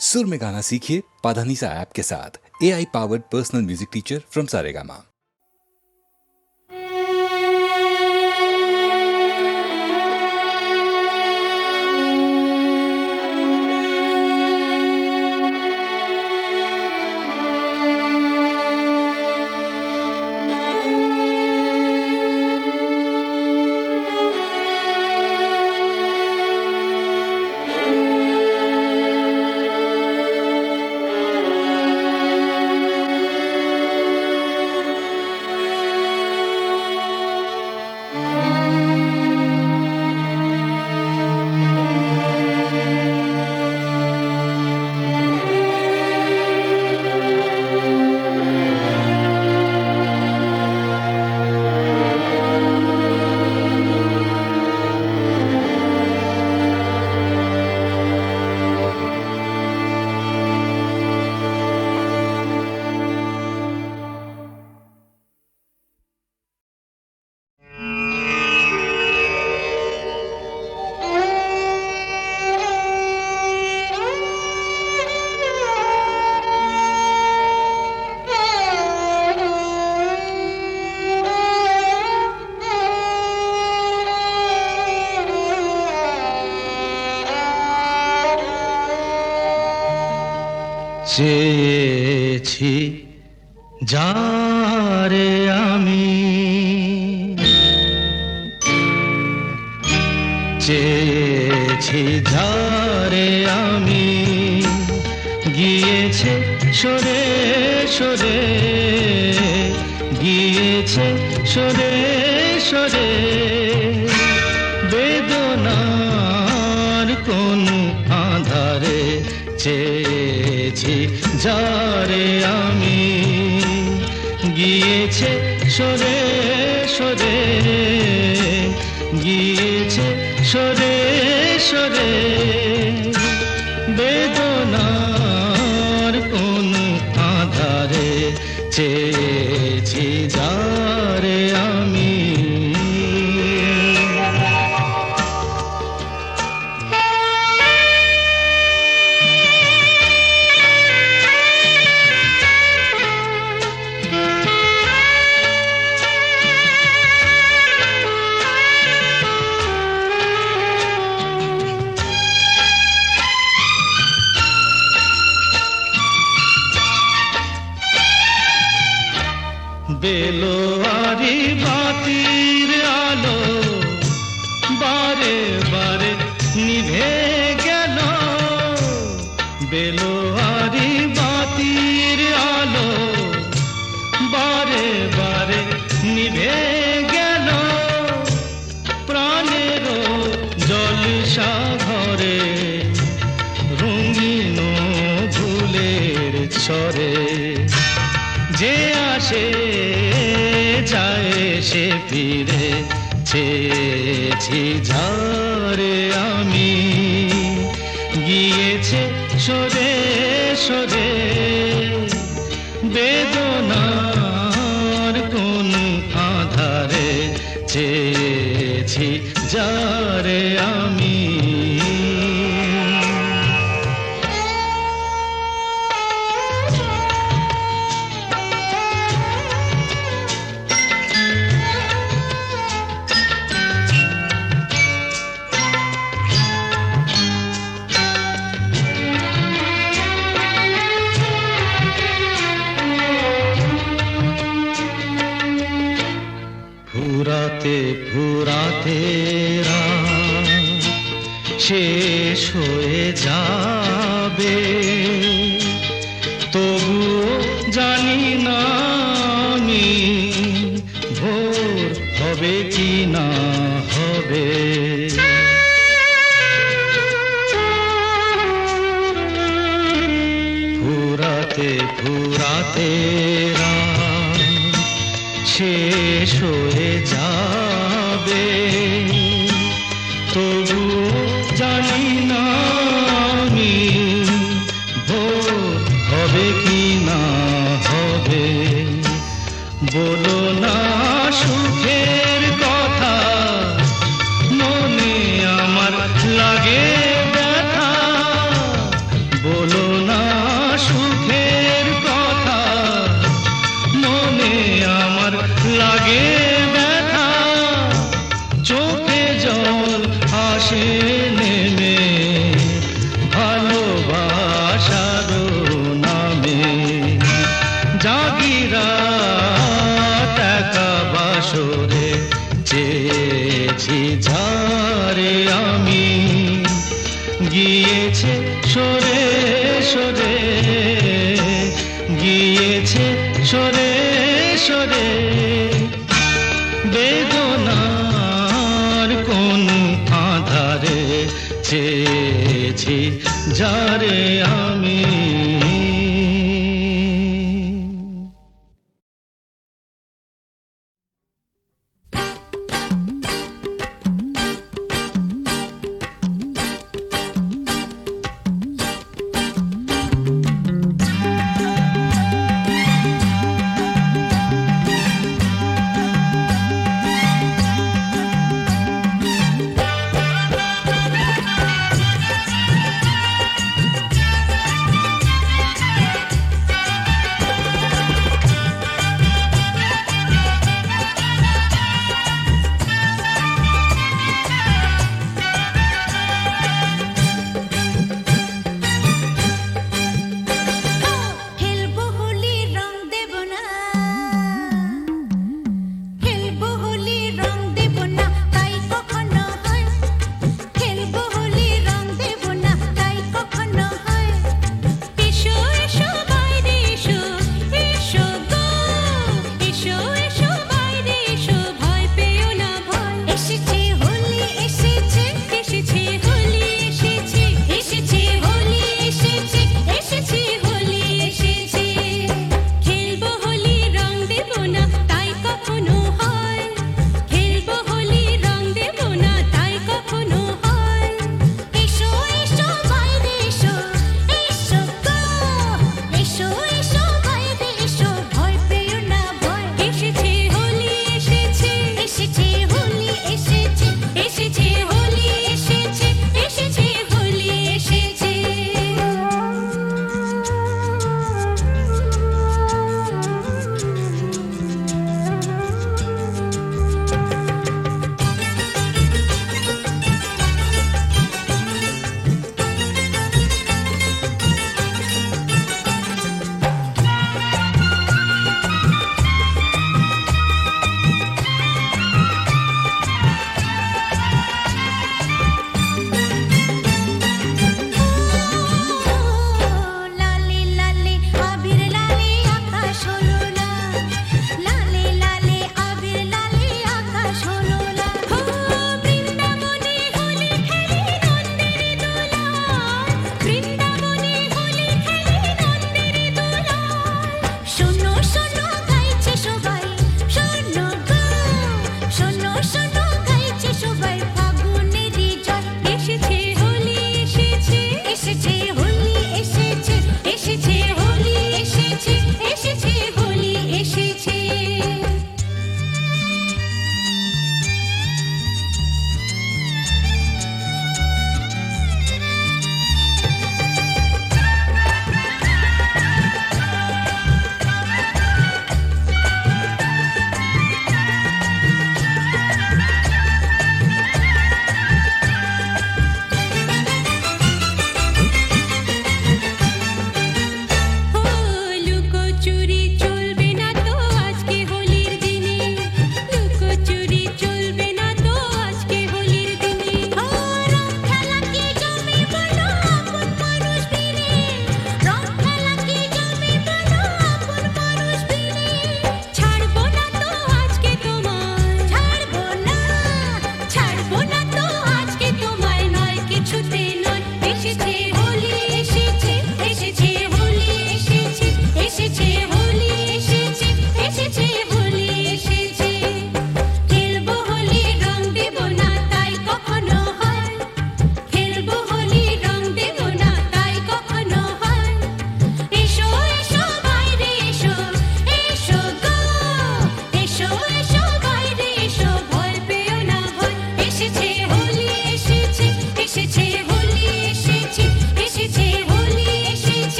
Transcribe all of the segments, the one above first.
सुर में गाना सीखिए पाधानीसा ऐप के साथ। AI powered personal music teacher from Saregama. চেয়েছি যারে আমি, চেয়েছি যারে আমি, গিয়েছে সরে সরে, গিয়েছে সরে সরে, বেদনার কোন আধারে চেয়েছি যারে আমি, গিয়েছে সরে সরে, গিয়েছে সরে সরে, বেদনার কোন আধারে চেয়েছি যারে আমি। বেলোয়ারি বাতির আলো বারে বারে নিভে গেল, বেলোয়ারি বাতির আলো বারে বারে নিভে গেল, প্রাণের জলসা ঘরে রঙিন ফুলের ছড়ে, যে আসে যায় সে ফিরে, চেয়েছি যারে আমি, গিয়েছে সরে সরে, বেদনার কোন আধারে চেয়েছি যারে আমি। ফুরাতে ফুরাতে রাত শেষ হয়ে যাবে, তবুও জানি না আমি ভোর হবে কি না হবে। ফুরাতে ফুরাতে রাত শেষ হয়ে যাবে, তবু জানি না আমি ভোর হবে কি না হবে। বলো না সুখের কথা, মনে আমার লাগে ব্যথা, বলো না সুখের কথা, মনে আমার লাগে ব্যথা, চোখে জল আসে নেমে ভালোবাসার নামে। জাগিরা টাকা বাসরে চেয়েছি ঝারে আমি, গিয়েছে সরে সরে, গিয়েছে সরে সরে। বেদনার কোন আধারে চেয়েছি যারে আমি।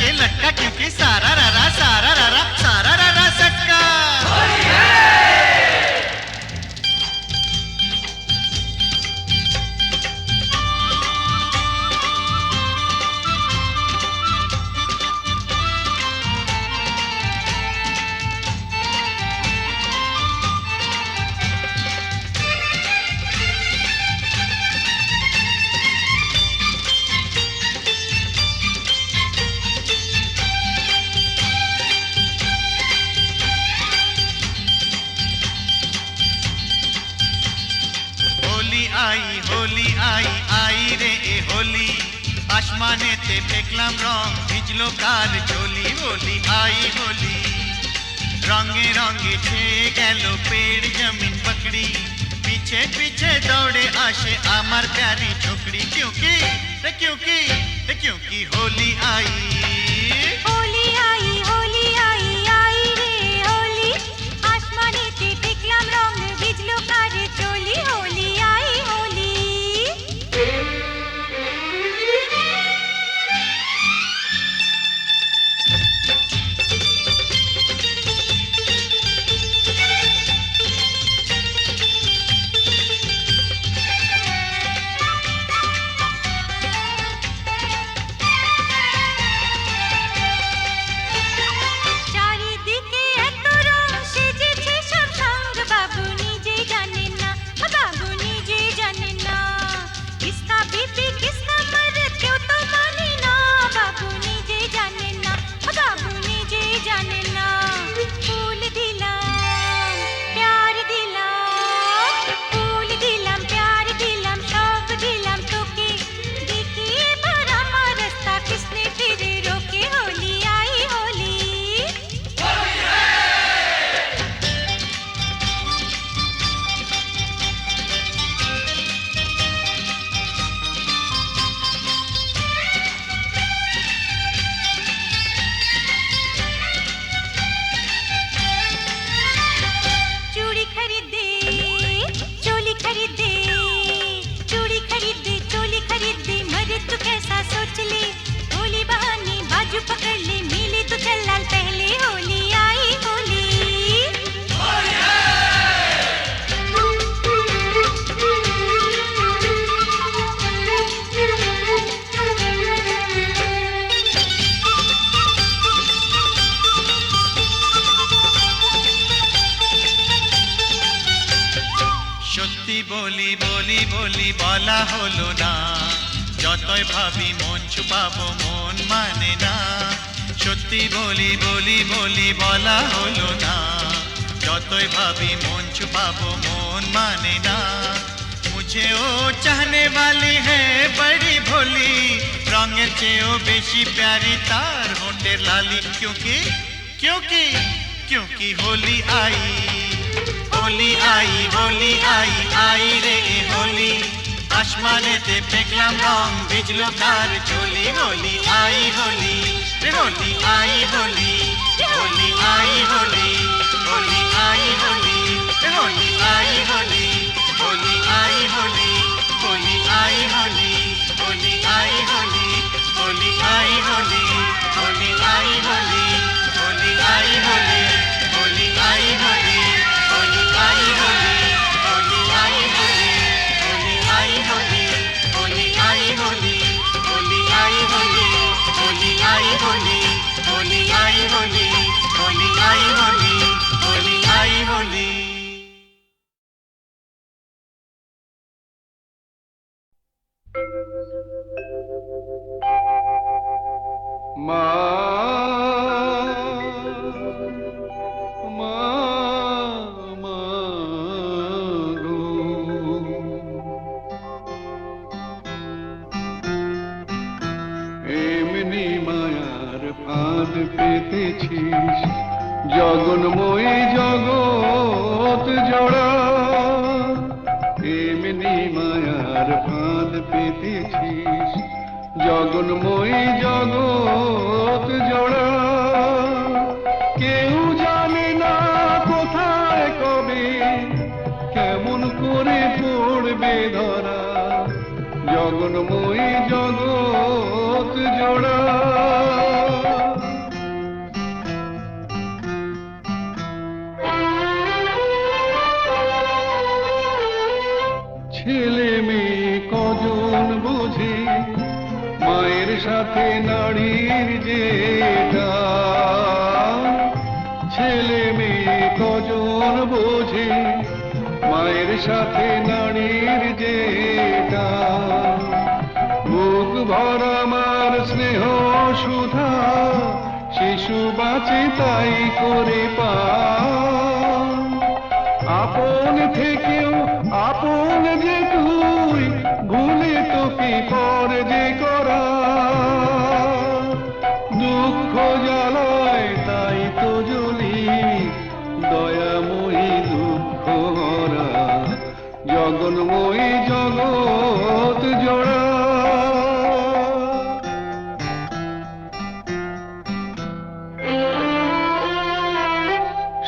से लटका क्योंकि सारा रारा सटका। होली आई आई रे ए होली, आसमानेते फेंकलाम रंग भिजलो कार चोली। होली आई होली, रंगे रंगे छेए गेल पेड़ जमीन पकड़ी, पीछे पीछे दौड़े आशे आमार प्यारी छोकरी। क्योंकि क्योंकि होली आई आई रे होली, आसमानेते फेंकलाम रंग भिजलो कार चोली। होली आई होली। बोली बला हलो ना, যতই ভাবি মন ছুপাবো মন মানে না। সত্যি বলি বলা হলো না, যতই ভাবি মন ছুপাবো মন মানে না। मुझे ओ चाहने वाली है बड़ी भोली, रंगेर चेয়েও বেশি प्यारी तार होठेर लाली। क्योंकि होली आई आई रे होली, आसमानेते फेंकलाम रंग भिजलो कार चोली। होली आई होली रे होली आई होली, होली आई होली, होली आई होली रे होली आई होली, होली आई होली, होली आई होली, होली आई होली, होली आई होली, होली आई होली, होली आई होली, होली आई होली, होली आई होली, होली आई होली, होली आई होली, होली आई होली, होली आई होली, होली आई होली, होली आई होली, होली आई होली, होली आई होली। এমনি মায়ার ফাঁদ পেতেছিস, জগন্ময়ী জগৎ জোড়া। এমনি মায়ার ফাঁদ পেতেছিস, জগন্ময়ী জগৎ জোড়া। কেউ জানে না কোথায় কবে কেমন করে পড়বে ধরা, জগন্ময়ী জগৎ জোড়া। ছেলে মেয়ে কজন বোঝে মায়ের সাথে নারীর যেটা, ছেলে মেয়ে কজন বোঝে মায়ের সাথে নারীর যেটা, বুক ভরা মার স্নেহ সুধা শিশু বাঁচে তাই করে পান, আপন থেকেও আপন যে তুই ভুলে তোকে পর যে করা, দুঃখ জ্বালায় তাই তো জ্বলি দয়াময়ী দুঃখ হরা, জগন্ময়ী জগৎ জোড়া।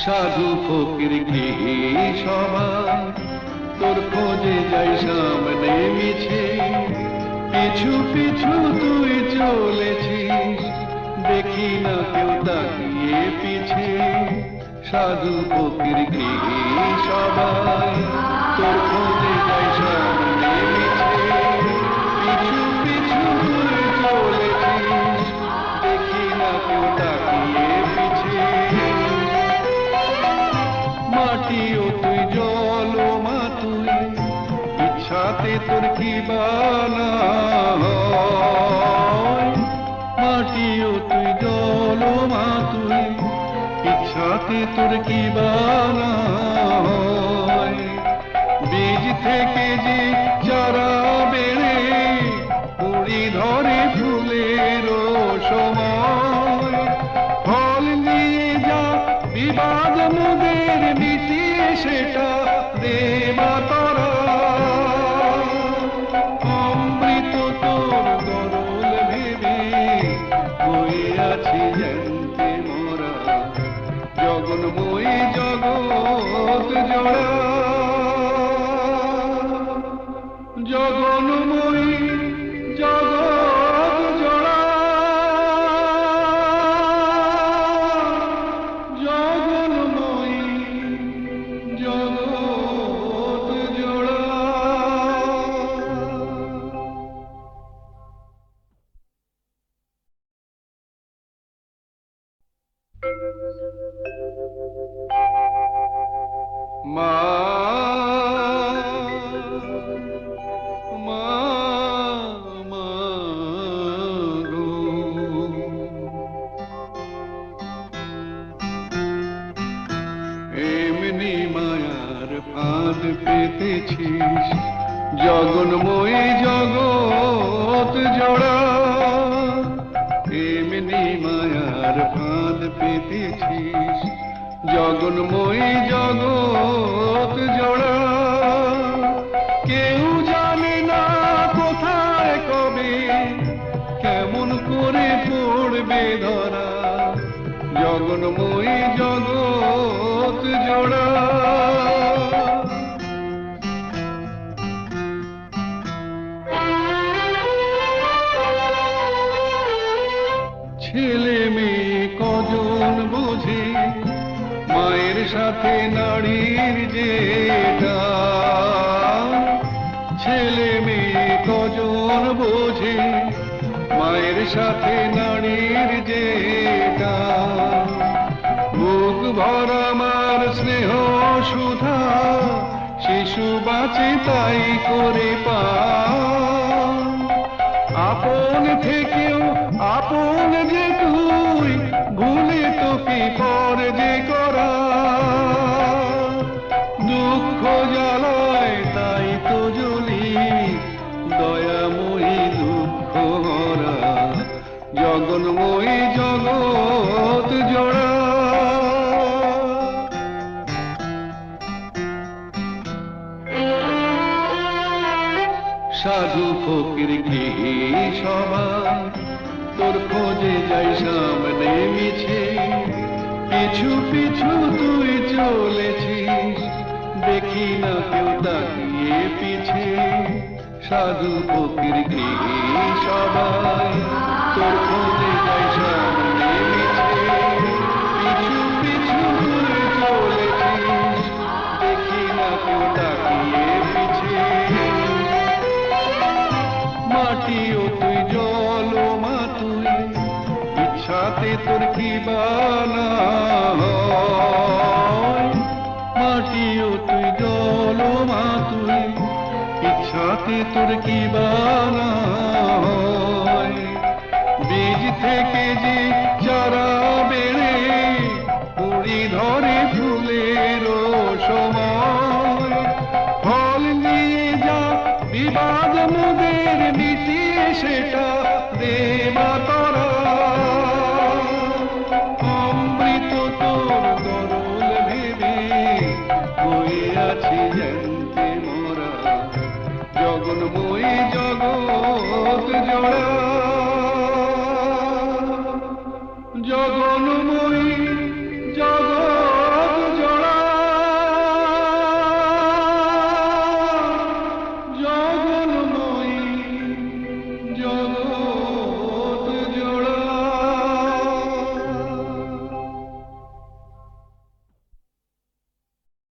সাধু ফকির গৃহে সবার তোর খোঁজে যাই সামনে মিছে, পিছু পিছু তুই চলেছিস দেখি না কেউ তাকিয়ে পিছে, সাধু ফকির গৃহে সবাই তোর খোঁজে যাই সামনে মিছে, পিছু পিছু তুই চলেছিস দেখি না কেউ তাকিয়ে পিছে, মাটিও তুই জল মা তুই ইচ্ছাতে তোর কি বানা হয়, মাটিও তুই জল মা তুই ইচ্ছাতে তোর কি বানা হয়, বীজ থেকে যে চারা বেড়ে কুড়ি ধরে ফুলের সময়, ফল নিয়ে যা বিবাদ মোদের মিটিয়ে সেটা দেবা তারা, অমৃত তোর গরল ভেবে বয়ে আছি জানতে মোরা, জগন্ময়ী জগৎ জোড়া, জগন্ময়ী জগৎ জোড়া, জগন্ময়ী জগৎ জোড়া। মা মা মা গো, এমনি মায়ার ফাঁদ পেতেছিস জগন্ময়ী জগৎ জোড়া, এমনি মায়ার ফাঁদ পেতেছিস জগন্ময়ী জগৎ জোড়া, কেউ জানে না কোথায় কবে কেমন করে পড়বে ধরা, জগন্ময়ী জগৎ জোড়া। ছেলে মেয়ে কজন বোঝে মায়ের সাথে নারীর যেটা, ছেলে মেয়ে কজন বোঝে মায়ের সাথে নারীর যেটা, বুক ভরা মার স্নেহ সুধা শিশু বাঁচে তাই করে পান, আপন থেকেও আপন যে তুই ভুলে তোকে পর যে করা, দুঃখ জ্বালায় তাই তো জ্বলি দয়াময়ী দুঃখ হরা, জগন্ময়ী জগৎ জোড়া। সাধু ফকির গৃহে সবাই তোর খোঁজে যাই সামনে মিছে, পিছু পিছু তুই চলেছিস দেখি না কেউ তাকিয়ে পিছে, সাধু ফকির গৃহে সবাই তোর খোঁজে যাই সামনে মিছে, পিছু পিছু তুই চলেছিস দেখি না কেউ তাকিয়ে পিছে। বানা হয়। মাটিও তুই জল মা তুই ইচ্ছাতে তোর কি বানা হয়। বীজ থেকে যে চারা বেড়ে কুড়ি ধরে ফুলের সময়, ফল নিয়ে যা বিবাদ মোদের মিটিয়ে সেটা দেবা তারা। অমৃত তোর গরল ভেবে হয়ে আছি জানতে মোরা, জগন্ময়ী জগৎ জোড়া, জগন্ময়ী